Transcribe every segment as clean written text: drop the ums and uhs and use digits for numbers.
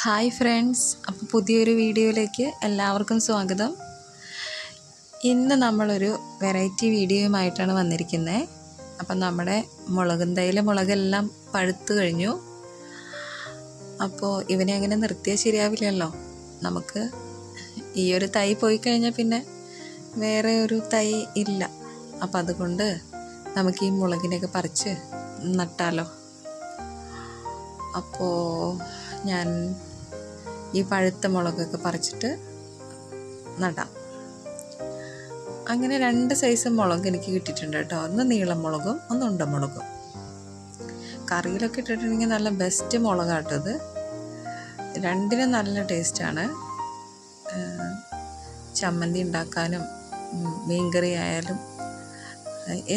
Hi friends, അപ്പോൾ പുതിയൊരു വീഡിയോയിലേക്ക് എല്ലാവർക്കും സ്വാഗതം. ഇന്ന് നമ്മളൊരു വെറൈറ്റി വീഡിയോയുമായിട്ടാണ് വന്നിരിക്കുന്നത്. അപ്പം നമ്മുടെ മുളകും തൈയിലെ മുളകെല്ലാം പഴുത്തു കഴിഞ്ഞു. അപ്പോൾ ഇവനെ അങ്ങനെ നിർത്തിയാൽ ശരിയാവില്ലല്ലോ. നമുക്ക് ഈ ഒരു തൈ പോയി കഴിഞ്ഞാൽ പിന്നെ വേറെ ഒരു തൈ ഇല്ല. അപ്പം അതുകൊണ്ട് നമുക്ക് ഈ മുളകിനെയൊക്കെ പറിച്ച് നട്ടാലോ. അപ്പോൾ ഞാൻ ഈ പഴുത്ത മുളകൊക്കെ പറിച്ചിട്ട് നടാം. അങ്ങനെ 2 സൈസ് മുളക് എനിക്ക് കിട്ടിയിട്ടുണ്ട് കേട്ടോ. ഒന്ന് നീളം മുളകും ഒന്ന് ഉണ്ടമുളകും. കറിയിലൊക്കെ ഇട്ടിട്ടുണ്ടെങ്കിൽ നല്ല ബെസ്റ്റ് മുളകാട്ടത്. രണ്ടിനും നല്ല ടേസ്റ്റാണ്. ചമ്മന്തി ഉണ്ടാക്കാനും മീൻകറി ആയാലും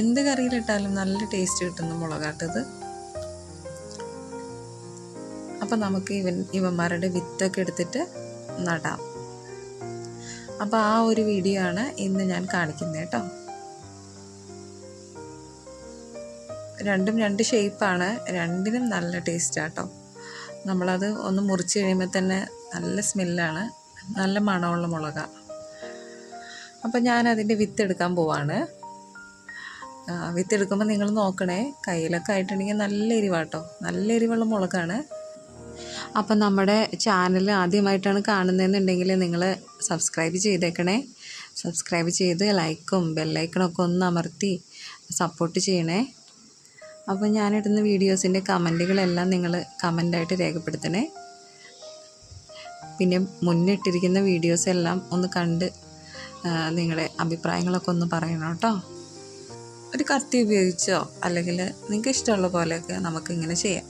എന്ത് കറിയിലിട്ടാലും നല്ല ടേസ്റ്റ് കിട്ടുന്ന മുളകാട്ടത്. അപ്പം നമുക്ക് ഇവന്മാരുടെ വിത്തൊക്കെ എടുത്തിട്ട് നടാം. അപ്പോൾ ആ ഒരു വീഡിയോ ആണ് ഇന്ന് ഞാൻ കാണിക്കുന്നത് കേട്ടോ. രണ്ടും 2 ഷേപ്പാണ്. രണ്ടിനും നല്ല ടേസ്റ്റാട്ടോ. നമ്മളത് ഒന്ന് മുറിച്ച് കഴിയുമ്പോൾ തന്നെ നല്ല സ്മെല്ലാണ്, നല്ല മണമുള്ള മുളകാണ്. അപ്പം ഞാനതിൻ്റെ വിത്തെടുക്കാൻ പോവാണ്. വിത്തെടുക്കുമ്പോൾ നിങ്ങൾ നോക്കണേ, കയ്യിലൊക്കെ ആയിട്ടുണ്ടെങ്കിൽ നല്ല എരിവാട്ടോ, നല്ല എരിവുള്ള മുളകാണ്. അപ്പം നമ്മുടെ ചാനൽ ആദ്യമായിട്ടാണ് കാണുന്നതെന്നുണ്ടെങ്കിൽ നിങ്ങൾ സബ്സ്ക്രൈബ് ചെയ്തേക്കണേ. സബ്സ്ക്രൈബ് ചെയ്ത് ലൈക്കും ബെല്ലൈക്കണൊക്കെ ഒന്ന് അമർത്തി സപ്പോർട്ട് ചെയ്യണേ. അപ്പോൾ ഞാനിടുന്ന വീഡിയോസിൻ്റെ കമൻറ്റുകളെല്ലാം നിങ്ങൾ കമൻ്റായിട്ട് രേഖപ്പെടുത്തണേ. പിന്നെ മുന്നിട്ടിരിക്കുന്ന വീഡിയോസ് എല്ലാം ഒന്ന് കണ്ട് നിങ്ങളുടെ അഭിപ്രായങ്ങളൊക്കെ ഒന്ന് പറയണം കേട്ടോ. ഒരു കത്തി ഉപയോഗിച്ചോ അല്ലെങ്കിൽ നിങ്ങൾക്ക് ഇഷ്ടമുള്ള പോലെയൊക്കെ നമുക്കിങ്ങനെ ചെയ്യാം.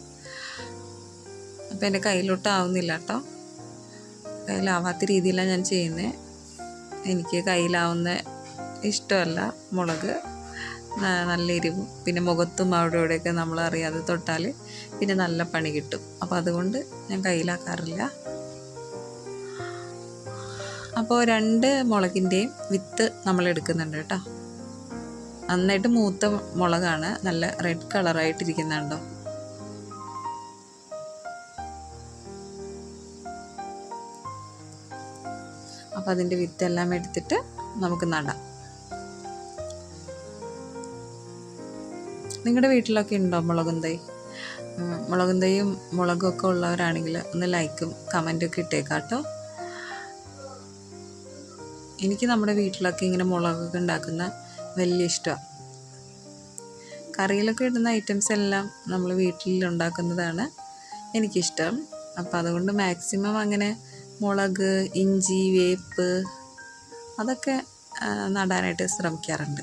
അപ്പോൾ എൻ്റെ കയ്യിലോട്ടാവുന്നില്ല കേട്ടോ. കയ്യിലാവാത്ത രീതിയിലാണ് ഞാൻ ചെയ്യുന്നത്. എനിക്ക് കയ്യിലാവുന്ന ഇഷ്ടമല്ല മുളക്. നല്ല എരിവും പിന്നെ മുഖത്തും അവിടെ ഇവിടെയൊക്കെ നമ്മൾ അറിയാതെ തൊട്ടാൽ പിന്നെ നല്ല പണി കിട്ടും. അപ്പോൾ അതുകൊണ്ട് ഞാൻ കയ്യിലാക്കാറില്ല. അപ്പോൾ 2 മുളകിൻ്റെയും വിത്ത് നമ്മൾ എടുക്കുന്നുണ്ട് കേട്ടോ. നന്നായിട്ട് മൂത്ത മുളകാണ്, നല്ല റെഡ് കളറായിട്ടിരിക്കുന്നുണ്ടോ. അപ്പോൾ അതിൻ്റെ വിത്തെല്ലാം എടുത്തിട്ട് നമുക്ക് നടാം. നിങ്ങളുടെ വീട്ടിലൊക്കെ ഉണ്ടോ മുളകും തൈ? മുളകും തൈയും മുളകും ഒക്കെ ഉള്ളവരാണെങ്കിൽ ഒന്ന് ലൈക്കും കമൻറ്റൊക്കെ ഇട്ടേക്കാം കേട്ടോ. എനിക്ക് നമ്മുടെ വീട്ടിലൊക്കെ ഇങ്ങനെ മുളകൊക്കെ ഉണ്ടാക്കുന്ന വലിയ ഇഷ്ടമാണ്. കറിയിലൊക്കെ ഇടുന്ന ഐറ്റംസ് എല്ലാം നമ്മൾ വീട്ടിൽ ഉണ്ടാക്കുന്നതാണ് എനിക്കിഷ്ടം. അപ്പോൾ അതുകൊണ്ട് മാക്സിമം അങ്ങനെ മുളക്, ഇഞ്ചി, വേപ്പ് അതൊക്കെ നടാനായിട്ട് ശ്രമിക്കാറുണ്ട്.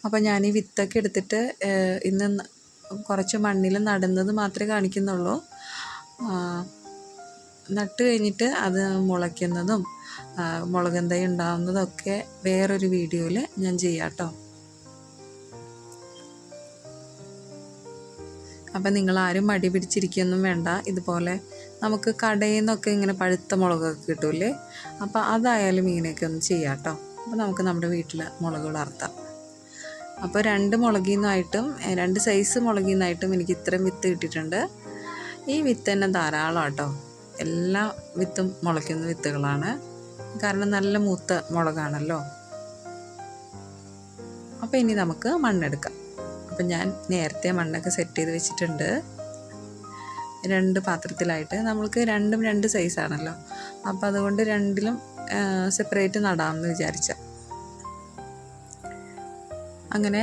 അപ്പോൾ ഞാൻ ഈ വിത്തൊക്കെ എടുത്തിട്ട് ഇന്ന് കുറച്ച് മണ്ണിൽ നടുന്നത് മാത്രമേ കാണിക്കുന്നുള്ളൂ. നട്ട് കഴിഞ്ഞിട്ട് അത് മുളയ്ക്കുന്നതും മുളകും തൈ ഉണ്ടാകുന്നതൊക്കെ വേറൊരു വീഡിയോയിൽ ഞാൻ ചെയ്യാം കേട്ടോ. അപ്പം നിങ്ങളാരും മടി പിടിച്ചിരിക്കുകയൊന്നും വേണ്ട. ഇതുപോലെ നമുക്ക് കടയിൽ നിന്നൊക്കെ ഇങ്ങനെ പഴുത്ത മുളകൊക്കെ കിട്ടൂലേ, അപ്പോൾ അതായാലും ഇങ്ങനെയൊക്കെ ഒന്ന് ചെയ്യാം കേട്ടോ. അപ്പോൾ നമുക്ക് നമ്മുടെ വീട്ടിൽ മുളക് വളർത്താം. അപ്പോൾ 2 മുളകിൽ നിന്നായിട്ടും 2 സൈസ് മുളകിൽ നിന്നായിട്ടും എനിക്ക് ഇത്രയും വിത്ത് കിട്ടിയിട്ടുണ്ട്. ഈ വിത്ത് തന്നെ ധാരാളം കേട്ടോ. എല്ലാ വിത്തും മുളയ്ക്കുന്ന വിത്തുകളാണ്, കാരണം നല്ല മൂത്ത മുളകാണല്ലോ. അപ്പോൾ ഇനി നമുക്ക് മണ്ണെടുക്കാം. അപ്പം ഞാൻ നേരത്തെ മണ്ണൊക്കെ സെറ്റ് ചെയ്ത് വെച്ചിട്ടുണ്ട്. 2 പാത്രത്തിലായിട്ട്. നമ്മൾക്ക് 2 സൈസാണല്ലോ, അപ്പോൾ അതുകൊണ്ട് 2ലും സെപ്പറേറ്റ് നടാമെന്ന് വിചാരിച്ച. അങ്ങനെ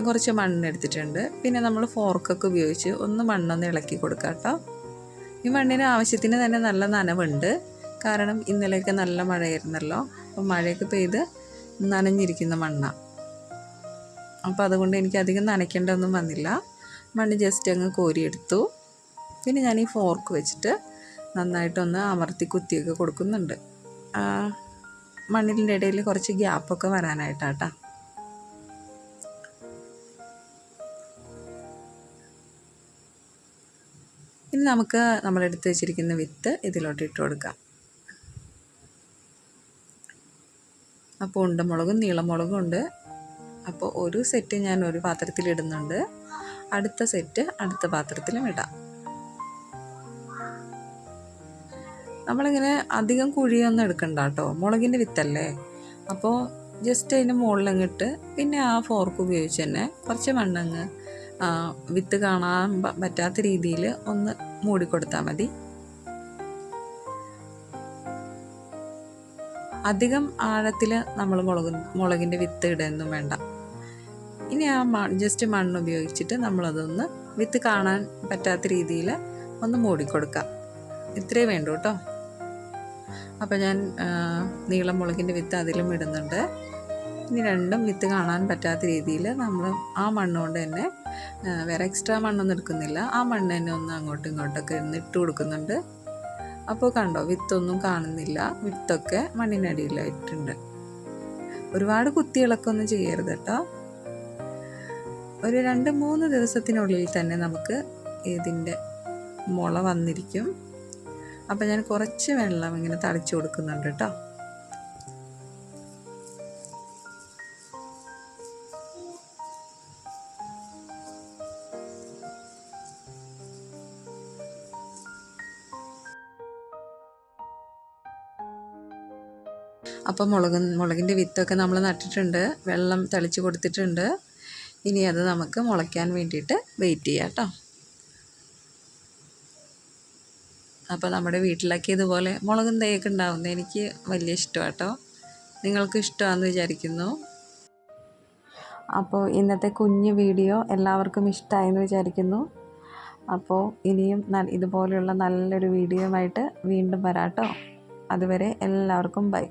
കുറച്ച് മണ്ണെടുത്തിട്ടുണ്ട്. പിന്നെ നമ്മൾ ഫോർക്കൊക്കെ ഉപയോഗിച്ച് ഒന്ന് മണ്ണൊന്ന് ഇളക്കി കൊടുക്കാം കേട്ടോ. ഈ മണ്ണിന് ആവശ്യത്തിന് തന്നെ നല്ല നനവുണ്ട്, കാരണം ഇന്നലെയൊക്കെ നല്ല മഴയായിരുന്നല്ലോ. അപ്പോൾ മഴയൊക്കെ പെയ്ത് നനഞ്ഞിരിക്കുന്ന മണ്ണാണ്. അപ്പോൾ അതുകൊണ്ട് എനിക്ക് അധികം നനയ്ക്കേണ്ടതൊന്നും വന്നില്ല. മണ്ണ് ജസ്റ്റ് അങ്ങ് കോരിയെടുത്തു. പിന്നെ ഞാൻ ഈ ഫോർക്ക് വെച്ചിട്ട് നന്നായിട്ടൊന്ന് അമർത്തി കുത്തിയൊക്കെ കൊടുക്കുന്നുണ്ട്. മണ്ണിൻ്റെ ഇടയിൽ കുറച്ച് ഗ്യാപ്പൊക്കെ വരാനായിട്ടാട്ടോ. ഇനി നമുക്ക് നമ്മളെടുത്ത് വെച്ചിരിക്കുന്ന വിത്ത് ഇതിലോട്ട് ഇട്ട് കൊടുക്കാം. അപ്പോൾ ഉണ്ടമുളകും നീളമുളകും ഉണ്ട്. അപ്പോൾ ഒരു സെറ്റ് ഞാൻ ഒരു പാത്രത്തിലിടുന്നുണ്ട്, അടുത്ത സെറ്റ് അടുത്ത പാത്രത്തിലും ഇടാം. നമ്മളിങ്ങനെ അധികം കുഴിയൊന്നും എടുക്കണ്ട കേട്ടോ, മുളകിൻ്റെ വിത്തല്ലേ. അപ്പോൾ ജസ്റ്റ് അതിന് മുകളിലങ്ങിട്ട് പിന്നെ ആ ഫോർക്ക് ഉപയോഗിച്ച് തന്നെ കുറച്ച് മണ്ണങ്ങ് വിത്ത് കാണാൻ പറ്റാത്ത രീതിയിൽ ഒന്ന് മൂടിക്കൊടുത്താൽ മതി. അധികം ആഴത്തിൽ നമ്മൾ മുളകിൻ്റെ വിത്ത് ഇടുകയൊന്നും വേണ്ട. ഇനി ആ ജസ്റ്റ് മണ്ണ് ഉപയോഗിച്ചിട്ട് നമ്മളതൊന്ന് വിത്ത് കാണാൻ പറ്റാത്ത രീതിയിൽ ഒന്ന് മൂടിക്കൊടുക്കാം. ഇത്രയേ വേണ്ടൂ കേട്ടോ. അപ്പോൾ ഞാൻ നീളം മുളകിൻ്റെ വിത്ത് അതിലും ഇടുന്നുണ്ട്. ഇനി രണ്ടും വിത്ത് കാണാൻ പറ്റാത്ത രീതിയിൽ നമ്മൾ ആ മണ്ണ് കൊണ്ട് തന്നെ, വേറെ എക്സ്ട്രാ മണ്ണൊന്നും എടുക്കുന്നില്ല, ആ മണ്ണ് തന്നെ ഒന്ന് അങ്ങോട്ടും ഇങ്ങോട്ടൊക്കെ ഇട്ട് കൊടുക്കുന്നുണ്ട്. അപ്പോൾ കണ്ടോ, വിത്തൊന്നും കാണുന്നില്ല, വിത്തൊക്കെ മണ്ണിനടിയിലായിട്ടുണ്ട്. ഒരുപാട് കുത്തിയിളക്കൊന്നും ചെയ്യരുത് കേട്ടോ. ഒരു 2-3 ദിവസത്തിനുള്ളിൽ തന്നെ നമുക്ക് ഇതിൻ്റെ മുള വന്നിരിക്കും. അപ്പോൾ ഞാൻ കുറച്ച് വെള്ളം ഇങ്ങനെ തളിച്ചു കൊടുക്കുന്നുണ്ട് കേട്ടോ. അപ്പോൾ മുളകിൻ്റെ വിത്തൊക്കെ നമ്മൾ നട്ടിട്ടുണ്ട്, വെള്ളം തളിച്ച് കൊടുത്തിട്ടുണ്ട്. ഇനി അത് നമുക്ക് മുളയ്ക്കാൻ വേണ്ടിയിട്ട് വെയിറ്റ് ചെയ്യാം കേട്ടോ. അപ്പോൾ നമ്മുടെ വീട്ടിലൊക്കെ ഇതുപോലെ മുളകും തൈയൊക്കെ ഉണ്ടാവുന്നത് എനിക്ക് വലിയ ഇഷ്ടമാണ് കേട്ടോ. നിങ്ങൾക്ക് ഇഷ്ടമാണെന്ന് വിചാരിക്കുന്നു. അപ്പോൾ ഇന്നത്തെ കുഞ്ഞു വീഡിയോ എല്ലാവർക്കും ഇഷ്ടമായെന്ന് വിചാരിക്കുന്നു. അപ്പോൾ ഇനിയും ഇതുപോലെയുള്ള നല്ലൊരു വീഡിയോയുമായിട്ട് വീണ്ടും വരാം കേട്ടോ. അതുവരെ എല്ലാവർക്കും ബൈ.